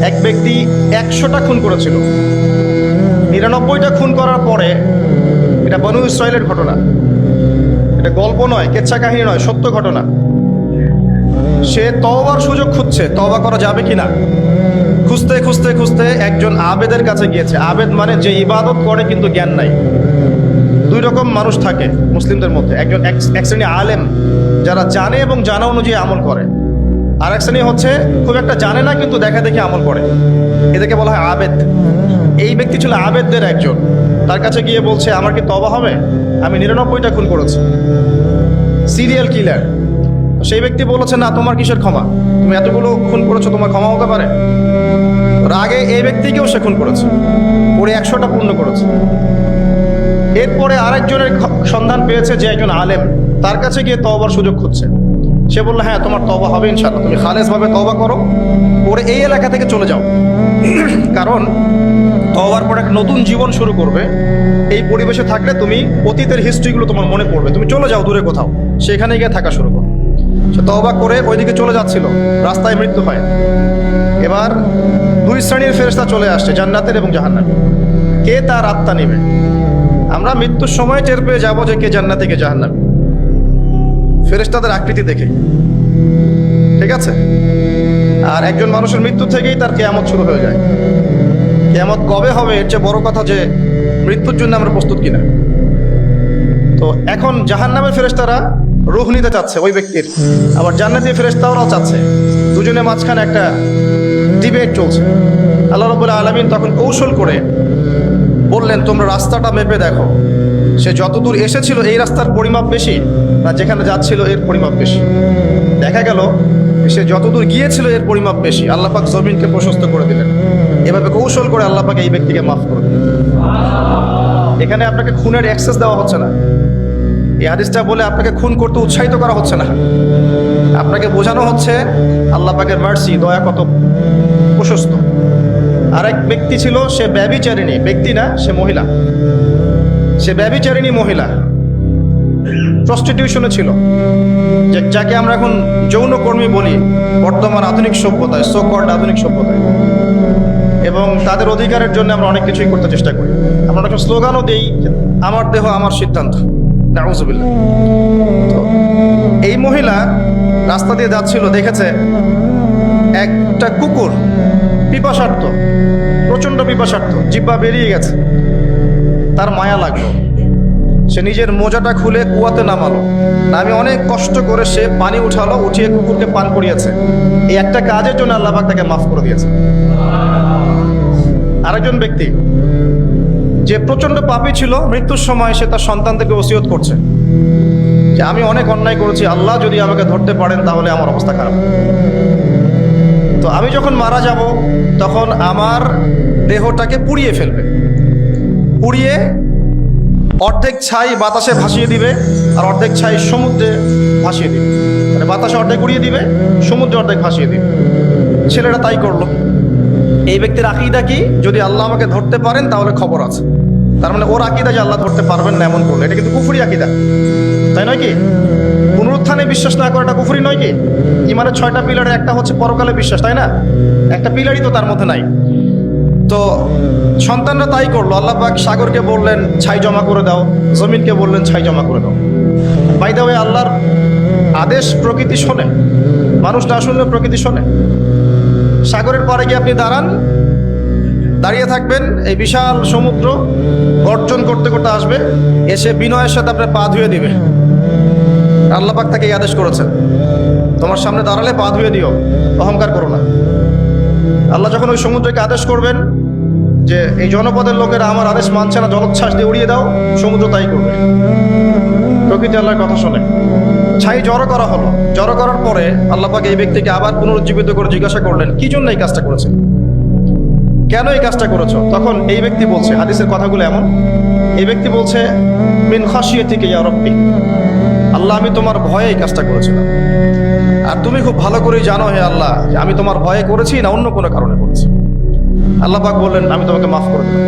এক ব্যক্তি 100টা খুন করেছিল, 99টা খুন করার পরে, এটা বনু ইসরায়েলের ঘটনা, এটা গল্প নয়, কেচ্ছা কাহিনী নয়, সত্য ঘটনা। সে তওবার সুযোগ খুঁজছে, তওবা করা যাবে কিনা। খুঁজতে খুঁজতে খুঁজতে একজন আবেদের কাছে গিয়েছে। আবেদ মানে যে ইবাদত করে কিন্তু জ্ঞান নাই। দুই রকম মানুষ থাকে মুসলিমদের মধ্যে, একজন এক শ্রেণী আলেম যারা জানে এবং জানা অনুযায়ী আমল করে, আর এক শ্রেণী হচ্ছে খুব একটা জানে না কিন্তু দেখা দেখে আমল করে, এদেরকে বলা হয় আবেদ। এই ব্যক্তি ছিল আবেদদের একজন। তার কাছে গিয়ে বলছে, আমার কি তওবা হবে? আমি 99টা খুন করেছি, সিরিয়াল কিলার। সেই ব্যক্তি বলেছে, না, তোমার কিসের ক্ষমা? তুমি এতগুলো খুন করেছো, তোমার ক্ষমা হতে পারে? রাগে এই ব্যক্তিকেও সে খুন করেছে, ওরে 100টা পূর্ণ করেছে। এরপরে আরেকজনের সন্ধান পেয়েছে যে একজন আলেম, তার কাছে গিয়ে তওবার সুযোগ খুঁজছে। সে বললো, হ্যাঁ, তোমার তওবা হবে ইনশাআল্লাহ, তুমি খালেসভাবে তওবা করো, ওরে এই এলাকা থেকে চলে যাও। কারণ তওবার পর এক নতুন জীবন শুরু করবে, এই পরিবেশে থাকলে তুমি অতীতের হিস্ট্রিগুলো তোমার মনে পড়বে, তুমি চলে যাও দূরে কোথাও, সেখানে গিয়ে থাকা শুরু করো। সে তওবা করে ওইদিকে চলে যাচ্ছিল, রাস্তায় মৃত্যু হয়। এবার দুই শ্রেণীর ফেরেশতা চলে আসছে, জান্নাতের এবং জাহান্নামের। কে তার আত্মা নেবে? আমরা মৃত্যুর সময় টের পেয়ে যাবো যে কে জান্নাতে কে জাহান্নামে, ফেরেশতাদের আকৃতি দেখে, ঠিক আছে? আর একজন মানুষের মৃত্যু থেকেই তার কিয়ামত শুরু হয়ে যায়। কিয়ামত কবে হবে এর চেয়ে বড় কথা যে মৃত্যুর জন্য আমরা প্রস্তুত কিনা। তো এখন জাহান্নামের ফেরেশতারা রূহ নিতে চাচ্ছে ওই ব্যক্তির, আবার জান্নাতি ফেরেশতারাও চাচ্ছে। দুজনের মাঝখানে একটা ডিবেট চলছে। আল্লাহ রাব্বুল আলামিন তখন কৌশল করে বললেন, তোমরা রাস্তাটা মেপে দেখো, সে যতদূর এসেছিল এই রাস্তার পরিমাপ বেশি না যেখানে যাচ্ছিল এর পরিমাপ বেশি। দেখা গেল সে যতদূর গিয়েছিল এর পরিমাপ বেশি। আল্লাহ পাক জমিনকে প্রশস্ত করে দিলেন। এভাবে কৌশল করে আল্লাহ পাক এই ব্যক্তিকে মাফ করে দিলেন। এখানে আপনাকে খুনের অ্যাক্সেস দেওয়া হচ্ছে না। এই হাদিসটা বলে আপনাকে খুন করতে উৎসাহিত করা হচ্ছে না, আপনাকে বোঝানো হচ্ছে আল্লাহ পাকের মার্সি, দয়া কত প্রশস্ত। আরেক ব্যক্তি ছিল, সে ব্যভিচারিণী, ব্যক্তি না, সে মহিলা, সে ব্যভিচারিণী মহিলা, প্রস্টিটিউশনে ছিল, যাকে আমরা এখন যৌনকর্মী বলি বর্তমান আধুনিক সভ্যতায়, সো কল্ড আধুনিক সভ্যতায়। এবং তাদের অধিকারের জন্য আমরা অনেক কিছুই করতে চেষ্টা করি। আমরা একটা স্লোগানও দিই, আমার দেহ আমার সিদ্ধান্ত। নাউজুবিল্লাহ। তো এই মহিলা রাস্তা দিয়ে যাচ্ছিল, দেখেছে একটা কুকুর পিপাসার্থ, প্রচন্ড পিপাসার্থ, জিহ্বা বেরিয়ে গেছে। তার মায়া লাগলো, সে নিজের মোজাটা খুলে কুয়াতে নামালো। আমি অনেক কষ্ট করে সে পানি উঠালো, উঠিয়ে কুকুরকে পান করিয়েছে। এই একটা কাজের জন্য আল্লাহ পাক তাকে মাফ করে দিয়েছে। আরেকজন ব্যক্তি যে প্রচন্ড পাপী ছিল, মৃত্যুর সময় সে তার সন্তানদেরকে ওসিয়ত করছে যে আমি অনেক অন্যায় করেছি, আল্লাহ যদি আমাকে ধরতে পারেন তাহলে আমার অবস্থা খারাপ। তো আমি যখন মারা যাব তখন আমার দেহটাকে পুড়িয়ে ফেলবে, পুড়িয়ে অর্ধেক ছাই বাতাসে ভাসিয়ে দিবে, আর অর্ধেক ছাই সমুদ্রে ভাসিয়ে দিবে। মানে বাতাসে অর্ধেক উড়িয়ে দিবে, সমুদ্রে অর্ধেক ভাসিয়ে দিবে। ছেলেটা তাই করলো। এই ব্যক্তির আকীদা কি? যদি আল্লাহ আমাকে ধরতে পারেন তাহলে খবর আছে। তার মানে ওর আকীদা যে আল্লাহ ধরতে পারবেন না এমন করলো, এটা কিন্তু কুফরি আকীদা, তাই নয় কি? পুনরুত্থানে বিশ্বাস না করাটা কুফরি নয় কি? ইমানের 6টা পিলারে একটা হচ্ছে পরকালে বিশ্বাস, তাই না? একটা পিলারই তো তার মধ্যে নাই। তো সন্তানরা তাই করলো। আল্লাহ পাক সাগরকে বললেন ছাই জমা করে দাও, জমিনকে বললেন ছাই জমা করে দাও। বাই দ্য ওয়ে, আল্লাহর আদেশ প্রকৃতি শোনে, মানুষ না শুনলে প্রকৃতি শোনে। সাগরের পাড়ে গিয়ে আপনি দাঁড়ান, দাঁড়িয়ে থাকবেন, এই বিশাল সমুদ্র গর্জন করতে করতে আসবে, এসে বিনয়ের সাথে আপনার পা ধুয়ে দিবে। আল্লাহ পাক তাকে এই আদেশ করেছেন, তোমার সামনে দাঁড়ালে পা ধুয়ে দিও, অহংকার করো না। আল্লাহ যখন ওই সমুদ্রকে আদেশ করবেন যে এই জনপদের লোকেরা আমার আদেশ মানছে না, জলোচ্ছ্বাস দিয়ে উড়িয়ে দাও, সমুদ্র তাই করবে। প্রকৃতি আল্লাহর কথা শোনে। ছাই জড়ো করা হলো। জড়ো করার পরে আল্লাহ পাক এই ব্যক্তিকে আবার পুনরুজ্জীবিত করে জিজ্ঞাসা করলেন, কি জন্য এই কাজটা করেছেন, কেন এই কাজটা করেছো? তখন এই ব্যক্তি বলছে, হাদিসের কথাগুলো এমন, এই ব্যক্তি বলছে, মিন খাশিয়াতিকা ইয়া রাব্বি, আল্লাহ আমি তোমার ভয়ে এই কাজটা করেছিলাম, আর তুমি খুব ভালো করেই জানো হে আল্লাহ যে আমি তোমার ভয়ে করেছি না অন্য কোনো কারণে করেছি। আল্লাহ পাক বললেন, আমি তোমাকে মাফ করে দিলাম।